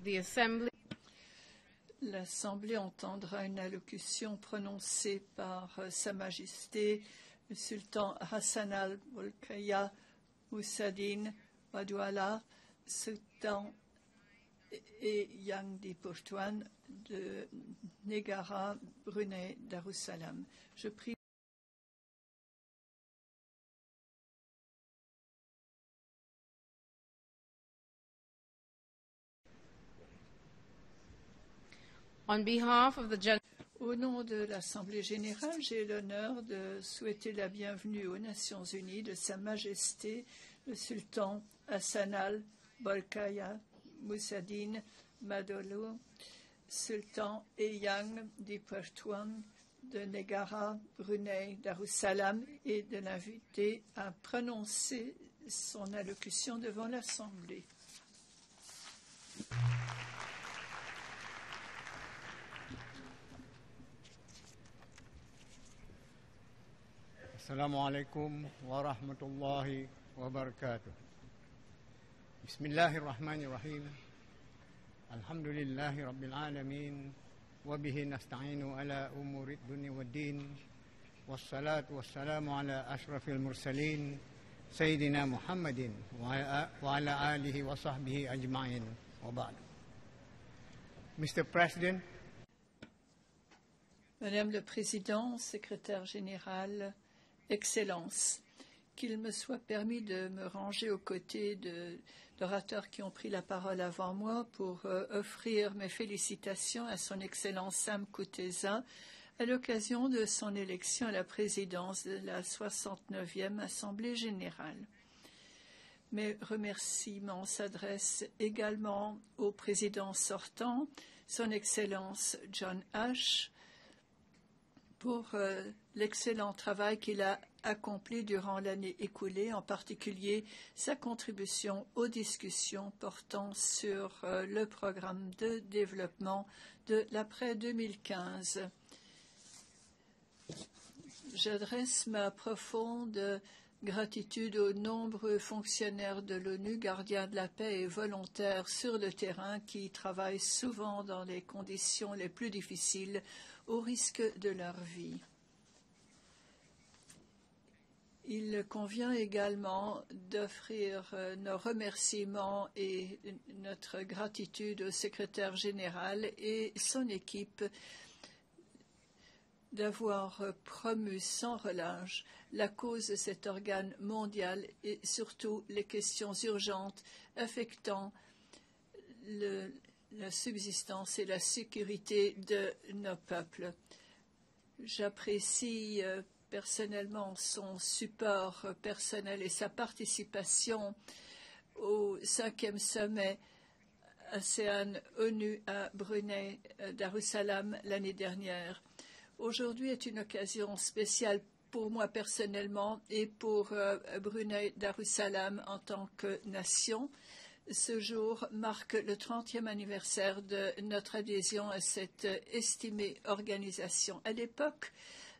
The Assembly. L'Assemblée entendra une allocution prononcée par Sa Majesté le Sultan Hassan al-Bolkiah Mousaddin Wadouala, Sultan et Yang di Pertuan de Negara, Brunei Darussalam. Je prie. On behalf of the Au nom de l'Assemblée générale, j'ai l'honneur de souhaiter la bienvenue aux Nations unies de Sa Majesté le Sultan Hassan al-Bolkiah Mousaddin Madolo, Sultan Eyang di Pertuan de Negara, Brunei Darussalam, et de l'inviter à prononcer son allocution devant l'Assemblée. السلام عليكم ورحمة الله وبركاته. بسم الله الرحمن الرحيم. الحمد لله رب العالمين وبه نستعين على أمور الدنيا والدين والصلاة والسلام على أشرف المرسلين سيدنا محمد وعلى آله وصحبه أجمعين وبعد. Mr. President, Madame le Président, Secrétaire général, Excellences, qu'il me soit permis de me ranger aux côtés d'orateurs qui ont pris la parole avant moi pour offrir mes félicitations à son Excellence Sam Kutesa à l'occasion de son élection à la présidence de la 69e Assemblée générale. Mes remerciements s'adressent également au président sortant, son Excellence John Ash, pour l'excellent travail qu'il a accompli durant l'année écoulée, en particulier sa contribution aux discussions portant sur le programme de développement de l'après 2015. J'adresse ma profonde gratitude aux nombreux fonctionnaires de l'ONU, gardiens de la paix et volontaires sur le terrain qui travaillent souvent dans les conditions les plus difficiles au risque de leur vie. Il convient également d'offrir nos remerciements et notre gratitude au secrétaire général et son équipe d'avoir promu sans relâche la cause de cet organe mondial et surtout les questions urgentes affectant la subsistance et la sécurité de nos peuples. J'apprécie personnellement son support personnel et sa participation au 5e sommet ASEAN-ONU à Brunei Darussalam l'année dernière. Aujourd'hui est une occasion spéciale pour moi personnellement et pour Brunei Darussalam en tant que nation. Ce jour marque le 30e anniversaire de notre adhésion à cette estimée organisation. À l'époque,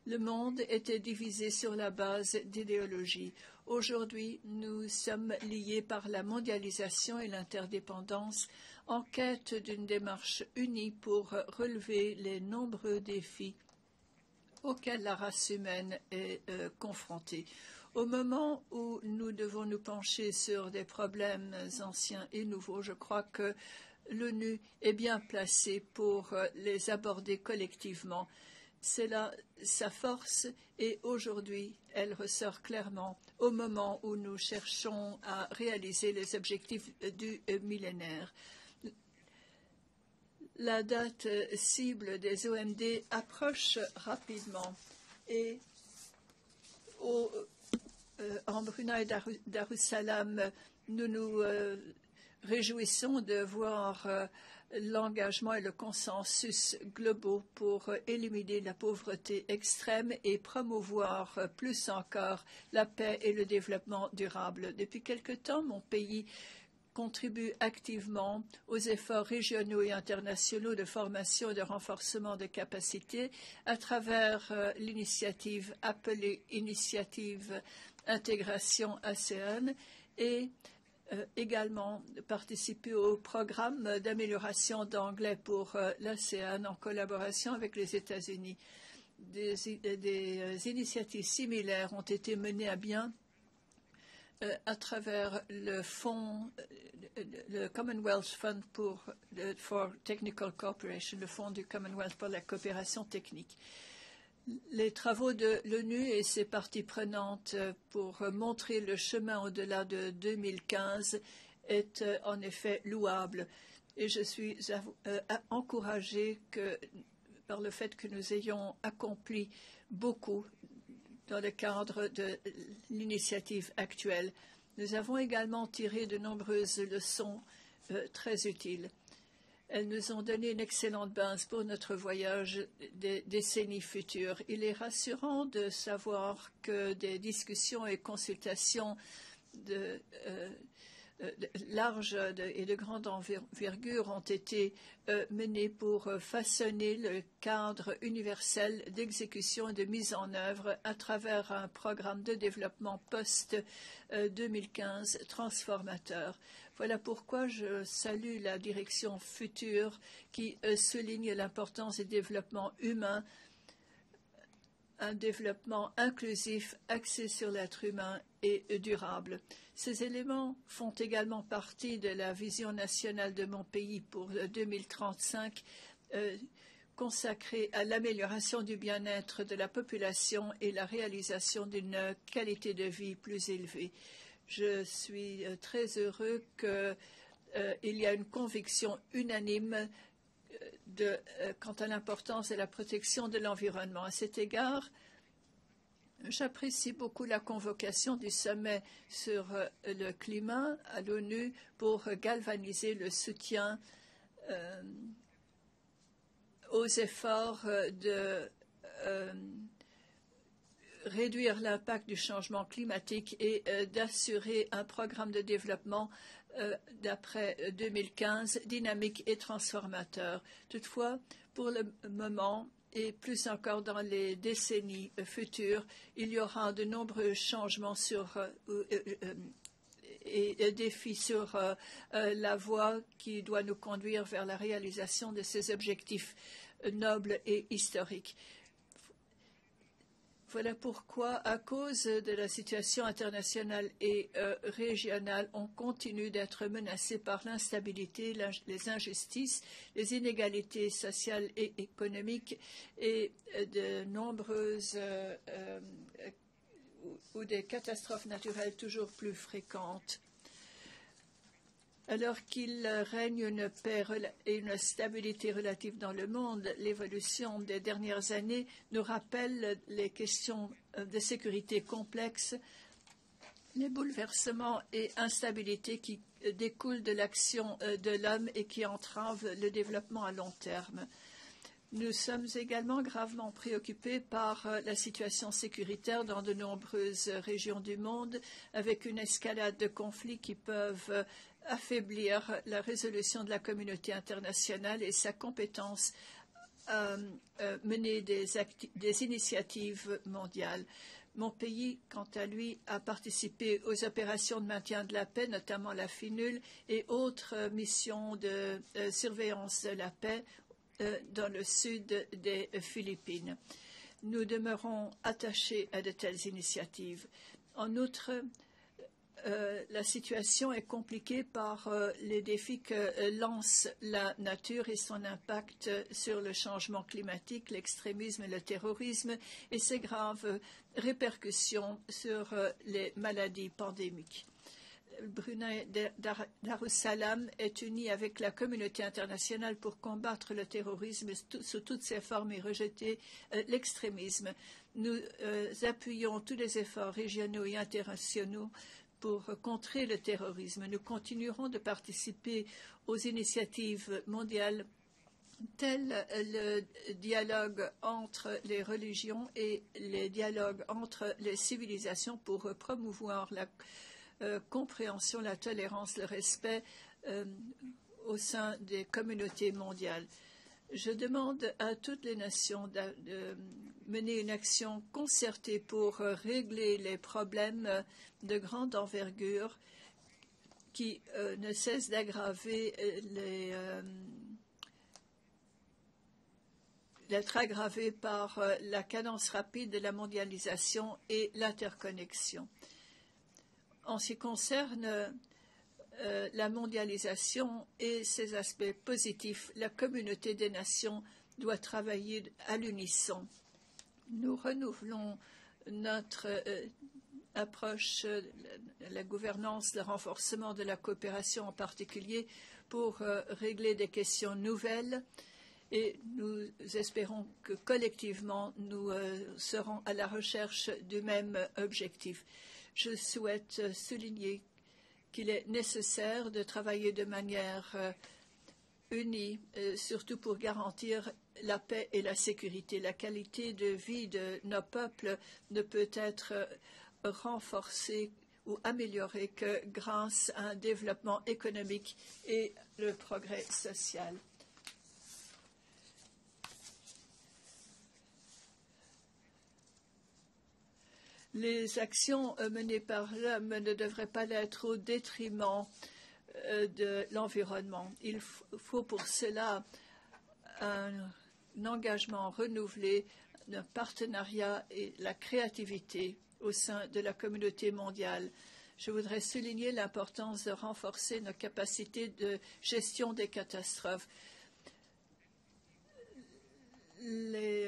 le monde était divisé sur la base d'idéologies. Aujourd'hui, nous sommes liés par la mondialisation et l'interdépendance en quête d'une démarche unie pour relever les nombreux défis auxquels la race humaine est confrontée. Au moment où nous devons nous pencher sur des problèmes anciens et nouveaux, je crois que l'ONU est bien placée pour les aborder collectivement. C'est là sa force et aujourd'hui, elle ressort clairement au moment où nous cherchons à réaliser les objectifs du millénaire. La date cible des OMD approche rapidement et en Brunei Darussalam, nous nous réjouissons de voir l'engagement et le consensus globaux pour éliminer la pauvreté extrême et promouvoir plus encore la paix et le développement durable. Depuis quelque temps, mon pays contribue activement aux efforts régionaux et internationaux de formation et de renforcement de capacités à travers l'initiative appelée Initiative Intégration ASEAN et également participé au programme d'amélioration d'anglais pour l'ASEAN en collaboration avec les États-Unis. Des initiatives similaires ont été menées à bien à travers le fonds, le Commonwealth Fund for Technical Cooperation, le fonds du Commonwealth pour la coopération technique. Les travaux de l'ONU et ses parties prenantes pour montrer le chemin au-delà de 2015 est en effet louable. Et je suis encouragée par le fait que nous ayons accompli beaucoup dans le cadre de l'initiative actuelle. Nous avons également tiré de nombreuses leçons très utiles. Elles nous ont donné une excellente base pour notre voyage des décennies futures. Il est rassurant de savoir que des discussions et consultations larges et de grande envergure ont été menées pour façonner le cadre universel d'exécution et de mise en œuvre à travers un programme de développement post-2015 transformateur. Voilà pourquoi je salue la direction future qui souligne l'importance du développement humain, un développement inclusif axé sur l'être humain et durable. Ces éléments font également partie de la vision nationale de mon pays pour 2035, consacrée à l'amélioration du bien-être de la population et la réalisation d'une qualité de vie plus élevée. Je suis très heureux qu'il y a une conviction unanime quant à l'importance de la protection de l'environnement. À cet égard, j'apprécie beaucoup la convocation du sommet sur le climat à l'ONU pour galvaniser le soutien aux efforts de réduire l'impact du changement climatique et d'assurer un programme de développement d'après 2015 dynamique et transformateur. Toutefois, pour le moment, et plus encore dans les décennies futures, il y aura de nombreux changements et défis sur la voie qui doit nous conduire vers la réalisation de ces objectifs nobles et historiques. Voilà pourquoi, à cause de la situation internationale et régionale, on continue d'être menacé par l'instabilité, les injustices, les inégalités sociales et économiques et de nombreuses ou des catastrophes naturelles toujours plus fréquentes. Alors qu'il règne une paix et une stabilité relative dans le monde, l'évolution des dernières années nous rappelle les questions de sécurité complexes, les bouleversements et instabilités qui découlent de l'action de l'homme et qui entravent le développement à long terme. Nous sommes également gravement préoccupés par la situation sécuritaire dans de nombreuses régions du monde, avec une escalade de conflits qui peuvent affaiblir la résolution de la communauté internationale et sa compétence à mener des initiatives mondiales. Mon pays, quant à lui, a participé aux opérations de maintien de la paix, notamment la FINUL, et autres missions de surveillance de la paix dans le sud des Philippines. Nous demeurons attachés à de telles initiatives. En outre, la situation est compliquée par les défis que lance la nature et son impact sur le changement climatique, l'extrémisme et le terrorisme et ses graves répercussions sur les maladies pandémiques. Brunei Darussalam est uni avec la communauté internationale pour combattre le terrorisme sous toutes ses formes et rejeter l'extrémisme. Nous appuyons tous les efforts régionaux et internationaux pour contrer le terrorisme. Nous continuerons de participer aux initiatives mondiales telles le dialogue entre les religions et les dialogues entre les civilisations pour promouvoir la compréhension, la tolérance, le respect au sein des communautés mondiales. Je demande à toutes les nations de mener une action concertée pour régler les problèmes de grande envergure qui ne cesse d'aggraver d'être aggravé par la cadence rapide de la mondialisation et l'interconnexion. En ce qui concerne la mondialisation et ses aspects positifs, la communauté des nations doit travailler à l'unisson. Nous renouvelons notre approche, la gouvernance, le renforcement de la coopération en particulier pour régler des questions nouvelles. Et nous espérons que collectivement, nous serons à la recherche du même objectif. Je souhaite souligner qu'il est nécessaire de travailler de manière unie, surtout pour garantir la paix et la sécurité. La qualité de vie de nos peuples ne peut être renforcée ou améliorée que grâce à un développement économique et le progrès social. Les actions menées par l'homme ne devraient pas l'être au détriment de l'environnement. Il faut pour cela un engagement renouvelé, un partenariat et la créativité au sein de la communauté mondiale. Je voudrais souligner l'importance de renforcer nos capacités de gestion des catastrophes. Les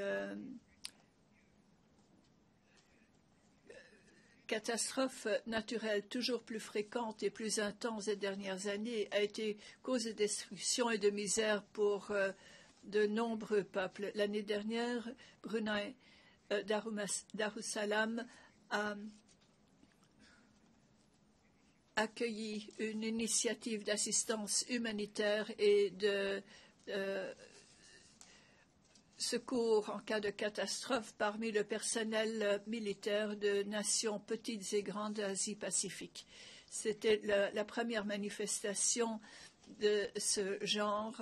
catastrophes naturelles toujours plus fréquentes et plus intenses ces dernières années a été cause de destruction et de misère pour de nombreux peuples. L'année dernière, Brunei Darussalam a accueilli une initiative d'assistance humanitaire et de secours en cas de catastrophe parmi le personnel militaire de nations petites et grandes d'Asie-Pacifique. C'était la première manifestation de ce genre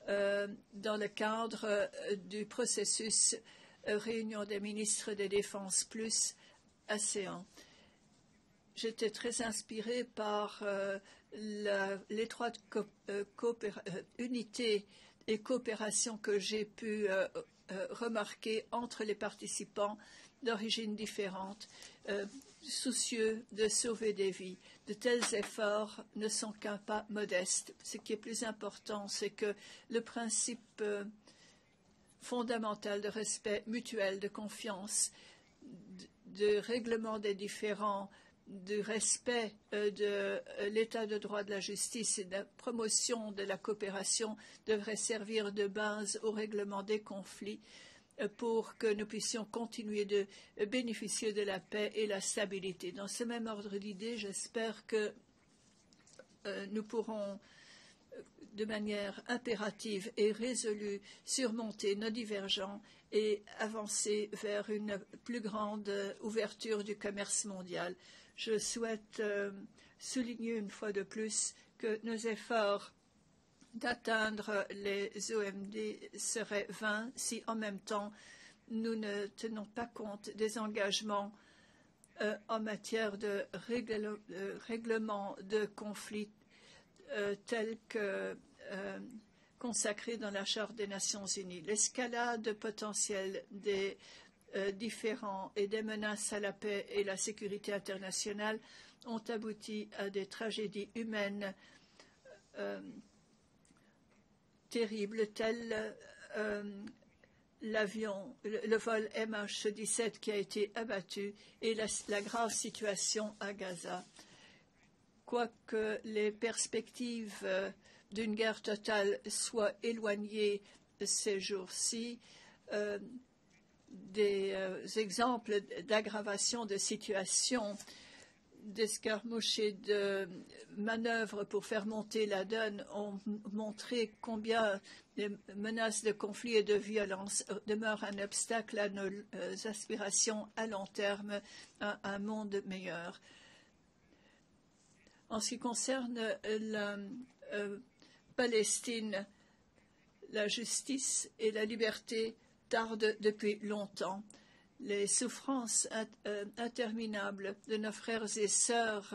dans le cadre du processus Réunion des ministres de Défense plus ASEAN. J'étais très inspirée par l'étroite unité et coopération que j'ai pu remarquer entre les participants d'origines différentes, soucieux de sauver des vies. De tels efforts ne sont qu'un pas modeste. Ce qui est plus important, c'est que le principe fondamental de respect mutuel, de confiance, de règlement des différends, du respect de l'état de droit de la justice et de la promotion de la coopération devrait servir de base au règlement des conflits pour que nous puissions continuer de bénéficier de la paix et la stabilité. Dans ce même ordre d'idées, j'espère que nous pourrons de manière impérative et résolue surmonter nos divergences et avancer vers une plus grande ouverture du commerce mondial. Je souhaite souligner une fois de plus que nos efforts d'atteindre les OMD seraient vains si en même temps nous ne tenons pas compte des engagements en matière de règlement de conflits tels que consacrés dans la Charte des Nations Unies. L'escalade potentielle des différends et des menaces à la paix et la sécurité internationale ont abouti à des tragédies humaines terribles, telles le vol MH17 qui a été abattu et la grave situation à Gaza. Quoique les perspectives d'une guerre totale soient éloignées ces jours-ci, des exemples d'aggravation de situation, d'escarmouches et de manœuvres pour faire monter la donne ont montré combien les menaces de conflit et de violence demeurent un obstacle à nos aspirations à long terme à un monde meilleur. En ce qui concerne la Palestine, la justice et la liberté tardent depuis longtemps. Les souffrances interminables de nos frères et sœurs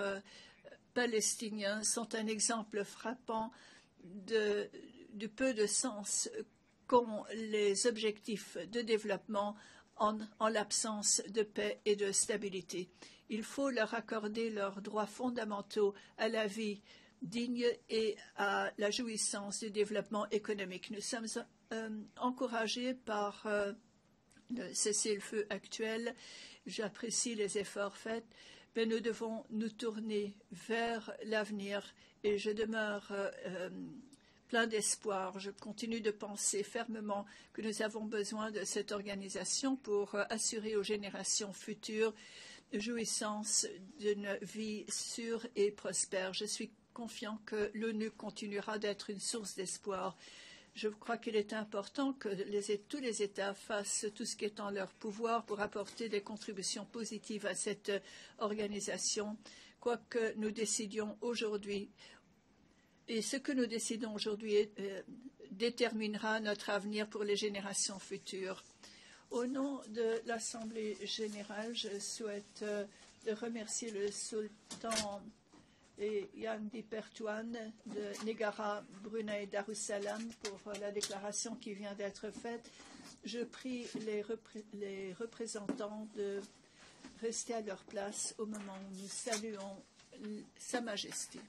palestiniens sont un exemple frappant du peu de sens qu'ont les objectifs de développement en l'absence de paix et de stabilité. Il faut leur accorder leurs droits fondamentaux à la vie digne et à la jouissance du développement économique. Nous sommes encouragés par le cessez-le-feu actuel. J'apprécie les efforts faits, mais nous devons nous tourner vers l'avenir et je demeure plein d'espoir. Je continue de penser fermement que nous avons besoin de cette organisation pour assurer aux générations futures jouissance d'une vie sûre et prospère. Je suis confiant que l'ONU continuera d'être une source d'espoir. Je crois qu'il est important que tous les États fassent tout ce qui est en leur pouvoir pour apporter des contributions positives à cette organisation, quoi que nous décidions aujourd'hui. Et ce que nous décidons aujourd'hui déterminera notre avenir pour les générations futures. Au nom de l'Assemblée générale, je souhaite remercier le sultan Yangdi Pertuan de Negara, Brunei Darussalam pour la déclaration qui vient d'être faite. Je prie les représentants de rester à leur place au moment où nous saluons Sa Majesté.